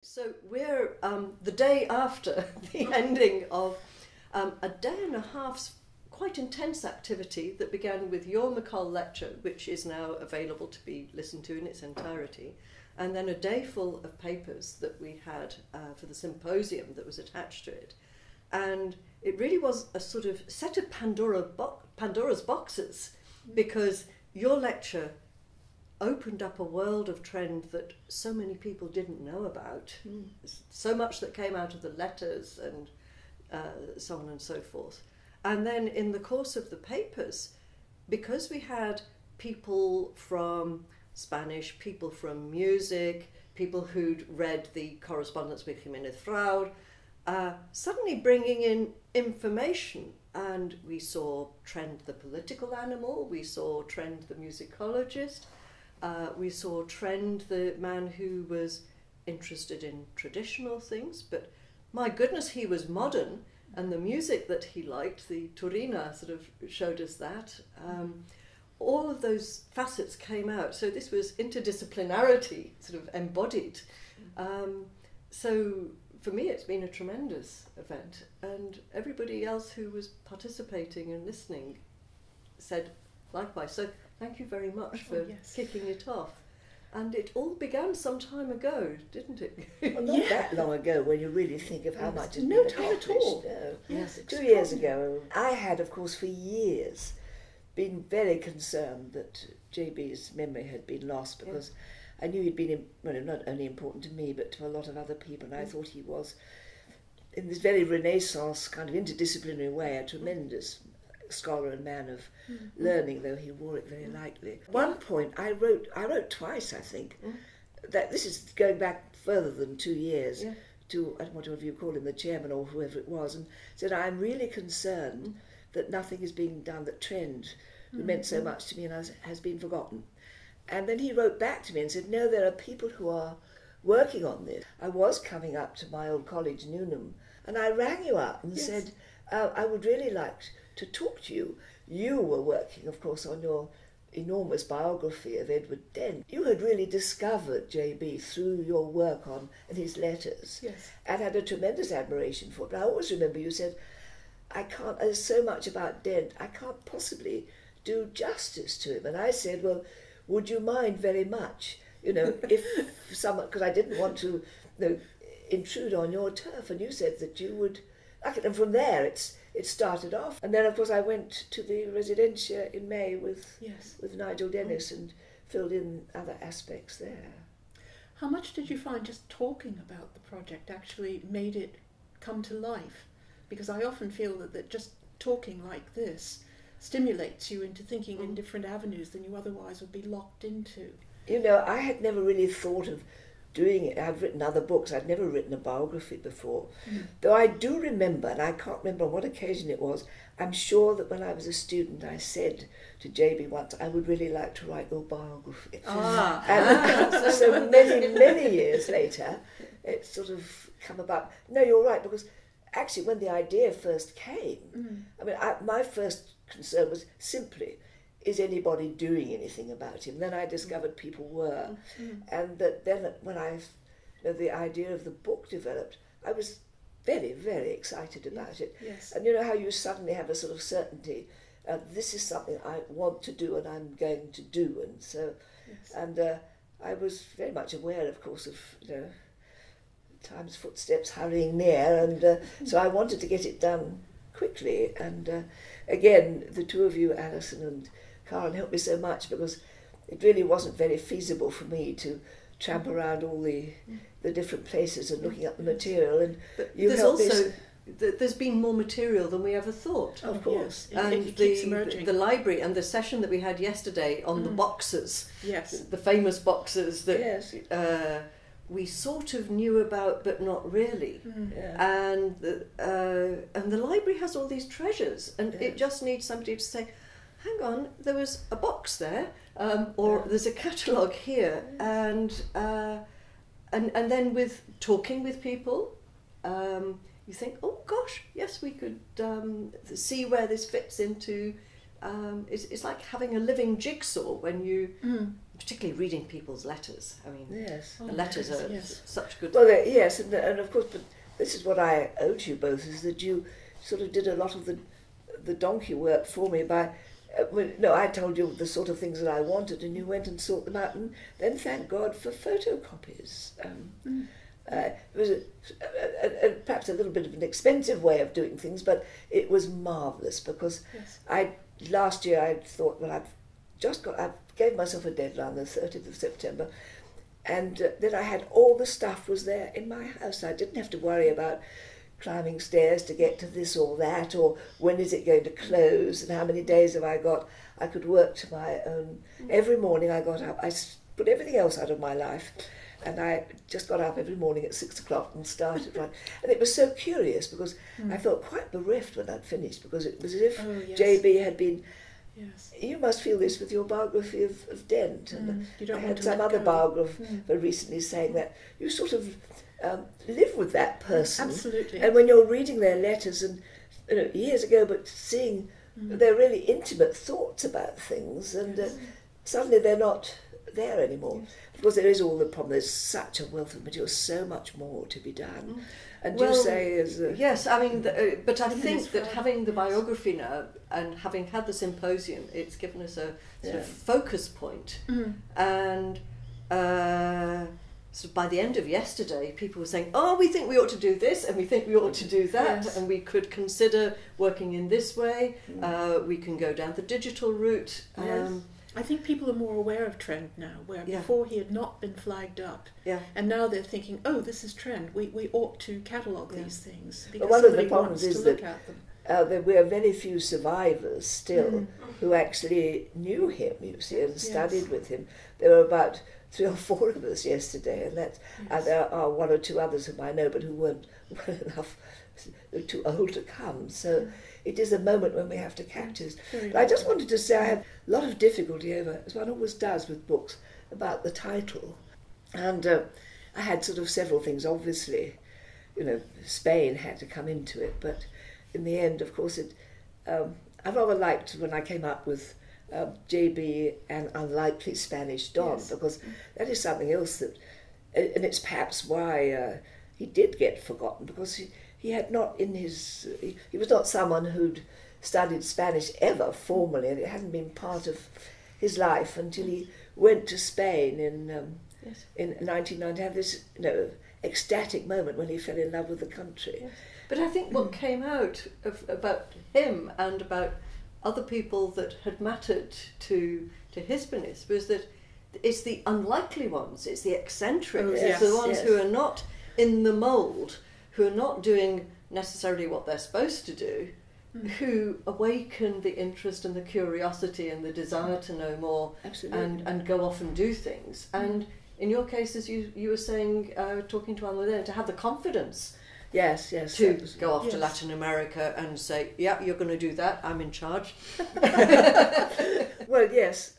So we're the day after the ending of a day and a half's quite intense activity that began with your McColl lecture, which is now available to be listened to in its entirety, and then a day full of papers that we had for the symposium that was attached to it. And it really was a sort of set of Pandora's boxes, because your lecture opened up a world of trend that so many people didn't know about. So much that came out of the letters and so on and so forth. And then in the course of the papers, because we had people from Spanish, people from music, people who'd read the correspondence with Jimenez Fraud, suddenly bringing in information. And we saw Trend the political animal, we saw Trend the musicologist, we saw Trend the man who was interested in traditional things, but my goodness, he was modern, and the music that he liked, the Turina, sort of showed us that. All of those facets came out, so this was interdisciplinarity sort of embodied. So for me it's been a tremendous event, and everybody else who was participating and listening said likewise. So thank you very much for kicking it off. And it all began some time ago, didn't it? Well, not that long ago, when you really think of how much has been No time at accomplished. all. No. Yes, 2 years ago, I had, of course, for years been very concerned that JB's memory had been lost, because I knew he'd been, not only important to me, but to a lot of other people, and I thought he was, in this very Renaissance kind of interdisciplinary way, a tremendous scholar and man of learning, though he wore it very lightly. At one point, I wrote twice, I think, that this is going back further than 2 years, to, I don't know whatever you call him, the chairman or whoever it was, and said, I'm really concerned that nothing is being done, that Trend, who meant so much to me, and has been forgotten. And then he wrote back to me and said, no, there are people who are working on this. I was coming up to my old college, Newnham, and I rang you up and said, I would really like to talk to you. You were working, of course, on your enormous biography of Edward Dent. You had really discovered JB through your work on and his letters, and had a tremendous admiration for it. But I always remember you said, there's so much about Dent, I can't possibly do justice to him. And I said, well, would you mind very much, if someone, because I didn't want to intrude on your turf, and you said that you would like it. And from there it started off. And then, of course, I went to the Residencia in May with Nigel Dennis and filled in other aspects there. How much did you find just talking about the project actually made it come to life? Because I often feel that just talking like this stimulates you into thinking in different avenues than you otherwise would be locked into. I had never really thought of doing it. I've written other books. I'd never written a biography before. Though I do remember, and I can't remember on what occasion it was, I'm sure that when I was a student I said to JB once, I would really like to write your biography. And so many years later, it's sort of come about. No, you're right, because actually when the idea first came, my first concern was simply, is anybody doing anything about him? Then I discovered people were, and that then when the idea of the book developed, I was very, very excited about it. And you know how you suddenly have a sort of certainty, this is something I want to do and I'm going to do, and so, and I was very much aware, of course, of time's footsteps hurrying near, and so I wanted to get it done quickly. And again, the two of you, Alison and Karen, helped me so much, because it really wasn't very feasible for me to tramp around all the different places and looking up the material. And you helped me. There's been more material than we ever thought. Of course. And it keeps emerging. The library and the session that we had yesterday on the boxes, the famous boxes that we sort of knew about but not really. And the library has all these treasures, and it just needs somebody to say, hang on, there was a box there, or there's a catalogue here, and then with talking with people, you think, oh gosh, yes, we could see where this fits into. It's like having a living jigsaw when you particularly reading people's letters. I mean, Yes. the letters are yes. such good. Well, yes, and of course, but this is what I owe to you both, is that you sort of did a lot of the donkey work for me by, I told you the sort of things that I wanted, and you went and sought them out, and then thank God for photocopies. It was perhaps a little bit of an expensive way of doing things, but it was marvellous, because last year I thought, well, I gave myself a deadline, the 30th of September, and then I had all the stuff was there in my house. I didn't have to worry about climbing stairs to get to this or that, or when is it going to close, and how many days have I got. I could work to my own. Every morning I got up, I put everything else out of my life, and I just got up every morning at 6 o'clock and started writing. And it was so curious, because I felt quite bereft when I'd finished, because it was as if JB had been... Yes. You must feel this with your biography of Dent. And I had some other biographer recently saying that you sort of live with that person. Absolutely. And when you're reading their letters, and years ago, but seeing their really intimate thoughts about things, and suddenly they're not there anymore. Because there is all the problem. There's such a wealth of material, so much more to be done. And you say is yes, I mean, but I think that having the biography now and having had the symposium, it's given us a sort of focus point. And so by the end of yesterday, people were saying, "Oh, we think we ought to do this, and we think we ought to do that, and we could consider working in this way. We can go down the digital route." I think people are more aware of trend now, where before he had not been flagged up. And now they're thinking, oh, this is trend. We ought to catalogue these things. Because one of the problems is that there were very few survivors still who actually knew him, you see, and studied with him. There were about 3 or 4 of us yesterday, and there are 1 or 2 others whom I know, but who weren't well enough, too old to come. So it is a moment when we have to capture this. But I just wanted to say I had a lot of difficulty over, as one always does with books, about the title. And I had sort of several things. Obviously, Spain had to come into it, but in the end, of course, I rather liked when I came up with JB and Unlikely Spanish Don, because that is something else that, and it's perhaps why he did get forgotten, because he had not in his, he was not someone who'd studied Spanish ever formally, and it hadn't been part of his life until he went to Spain in 1990, have this ecstatic moment when he fell in love with the country. But I think what came out about him and about other people that had mattered to Hispanis was that it's the unlikely ones, it's the eccentrics, it's the ones who are not in the mould, who are not doing necessarily what they're supposed to do, who awaken the interest and the curiosity and the desire to know more and go off and do things. And in your case, as you were saying, talking to Anne, to have the confidence to go off to Latin America and say, yeah, you're going to do that, I'm in charge. Well, yes,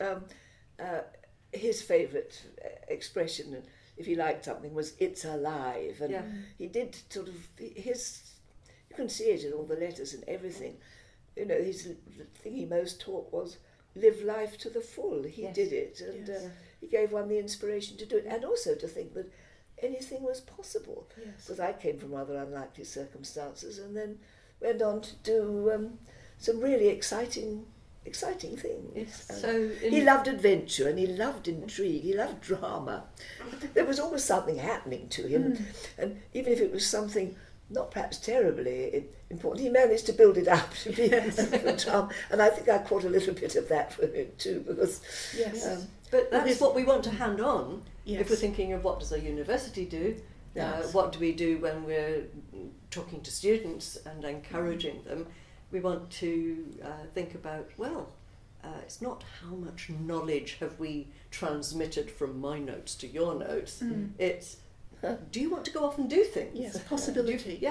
his favourite expression, if he liked something, was "it's alive," and he did sort of you can see it in all the letters and everything. The thing he most taught was live life to the full. He did it, and he gave one the inspiration to do it, and also to think that anything was possible. Because I came from rather unlikely circumstances, and then went on to do some really exciting things. He loved adventure, and he loved intrigue, he loved drama. There was always something happening to him, and even if it was something not perhaps terribly important, he managed to build it up to be a drama. And I think I caught a little bit of that from him too, because but that's what we want to hand on. If we're thinking of what does a university do, what do we do when we're talking to students and encouraging them, we want to think about, it's not how much knowledge have we transmitted from my notes to your notes, it's do you want to go off and do things? Yes, possibility.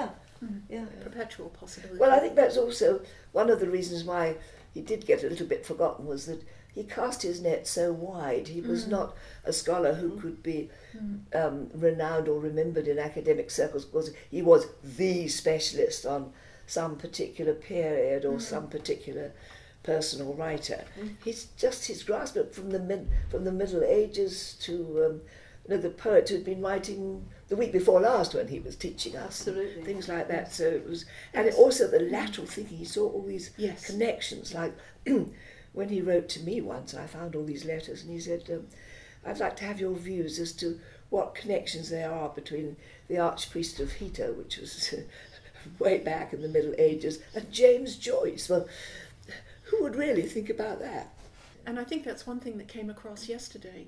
Perpetual possibility. Well, I think that's also one of the reasons why he did get a little bit forgotten, was that he cast his net so wide. He was not a scholar who could be renowned or remembered in academic circles, because he was the specialist on some particular period or some particular personal writer. He's just his grasp of from the Middle Ages to the poet who'd been writing the week before last when he was teaching us, absolutely, things like that. So it was, and it also the lateral thinking. He saw all these connections, like when he wrote to me once, I found all these letters, and he said, "I'd like to have your views as to what connections there are between the Archpriest of Hito, which was way back in the Middle Ages, and James Joyce." Well, who would really think about that? And I think that's one thing that came across yesterday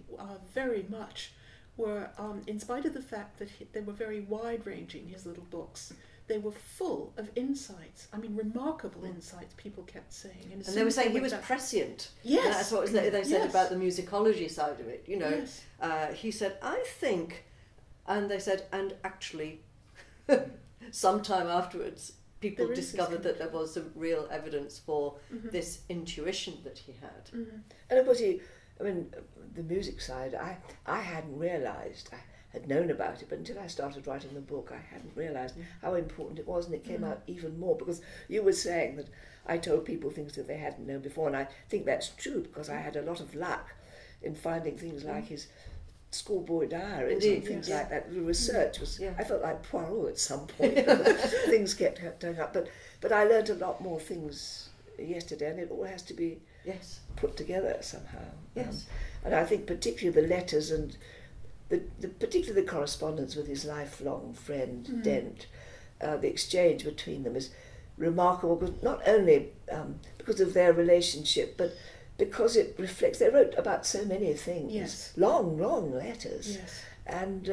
very much, were in spite of the fact that they were very wide-ranging, his little books, they were full of insights. I mean, remarkable insights, people kept saying. And they were saying he was prescient. Yes. That's what they said about the musicology side of it. You know, he said, "I think," and they said, "and actually," sometime afterwards, people discovered that there was some real evidence for this intuition that he had. And of course, the music side, I hadn't realised. I had known about it, but until I started writing the book, I hadn't realised how important it was, and it came out even more, because you were saying that I told people things that they hadn't known before, and I think that's true, because I had a lot of luck in finding things like his schoolboy diaries and things like that. The research was, I felt like Poirot at some point. Things kept turning up, but I learned a lot more things yesterday, and it all has to be put together somehow. And I think particularly the letters and particularly the correspondence with his lifelong friend Dent, the exchange between them is remarkable, because not only because of their relationship, but because it reflects, they wrote about so many things, long letters, and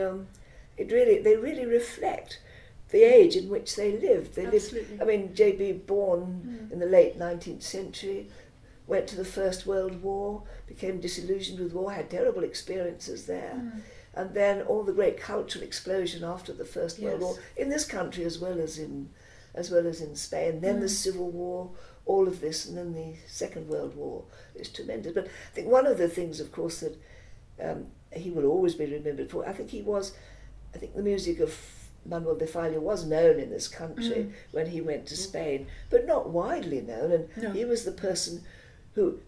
they really reflect the age in which they lived. They lived. I mean, J.B. born in the late 19th century, went to the First World War, became disillusioned with war, had terrible experiences there, and then all the great cultural explosion after the First World War in this country as well as in Spain. Then the Civil War. All of this, and then the Second World War is tremendous. But I think one of the things, of course, that he will always be remembered for, I think the music of Manuel de Falla was known in this country when he went to Spain, but not widely known. And he was the person who,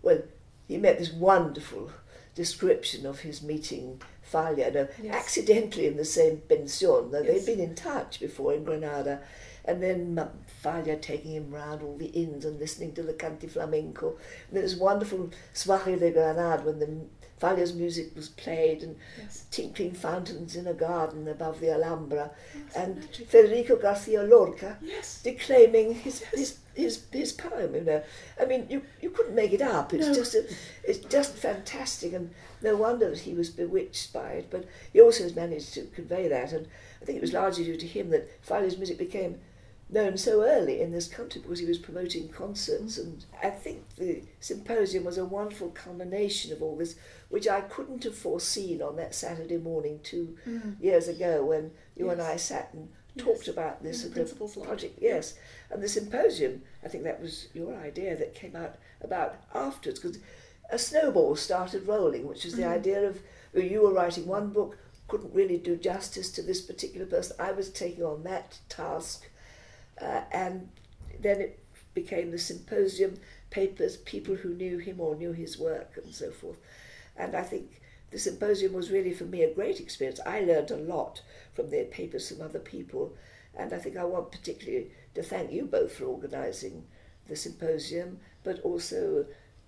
he met this wonderful description of his meeting Falla, accidentally in the same pension, though they'd been in touch before in Granada. And then Falla taking him round all the inns and listening to the canti flamenco. And there was wonderful Soirée de Granada when Falla's music was played, and tinkling fountains in a garden above the Alhambra, and Federico Garcia Lorca declaiming his poem. You know, I mean, you couldn't make it up. It's just fantastic, and no wonder that he was bewitched by it. But he also has managed to convey that, and I think it was largely due to him that Falla's music became known so early in this country, because he was promoting concerts. And I think the symposium was a wonderful culmination of all this, which I couldn't have foreseen on that Saturday morning 2 years ago when you and I sat and talked about this at the project. And the symposium, I think that was your idea that came out about afterwards, because a snowball started rolling, which was the idea of you were writing one book, couldn't really do justice to this particular person. I was taking on that task. And then it became the symposium, papers, people who knew him or knew his work and so forth. And I think the symposium was really for me a great experience. I learned a lot from the papers from other people, and I think I want particularly to thank you both for organising the symposium, but also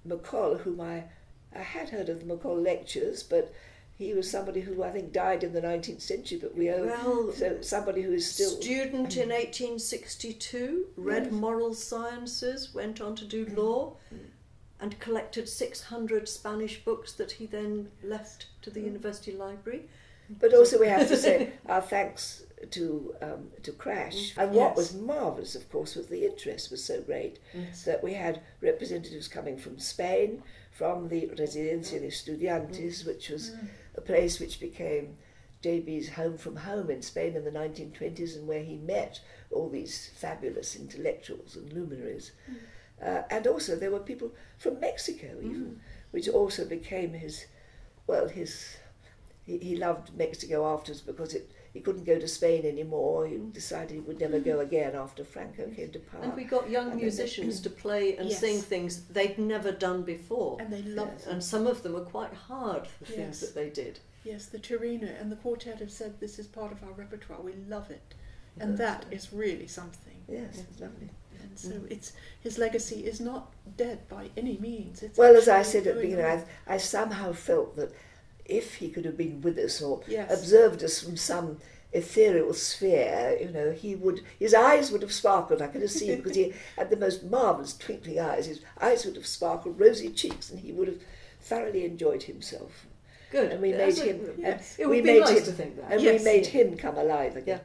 McColl, whom I had heard of the McColl lectures, but he was somebody who I think died in the 19th century, but we owe somebody who is still... Student in 1862, read moral sciences, went on to do law, and collected 600 Spanish books that he then left to the university library. But also we have to say our thanks to CRASSH. And what was marvellous, of course, was the interest was so great that we had representatives coming from Spain, from the Residencia de Estudiantes, which was a place which became JB's home from home in Spain in the 1920s, and where he met all these fabulous intellectuals and luminaries. And also there were people from Mexico even, which also became his he loved Mexico afterwards because he couldn't go to Spain anymore. He decided he would never go again after Franco came to power. And we got young musicians to play and sing things they'd never done before. And they loved them. And some of them were quite hard, the things that they did. Yes, the Torino and the quartet have said this is part of our repertoire. We love it. And that is really something. Yes, it's lovely. And so his legacy is not dead by any means. It's well, as I said at the beginning, I somehow felt that if he could have been with us or observed us from some ethereal sphere, you know, his eyes would have sparkled. I could have seen, because he had the most marvellous twinkling eyes. His eyes would have sparkled, rosy cheeks, and he would have thoroughly enjoyed himself. Good. And we made him. It would be nice to think that. And we made him come alive again. Yeah.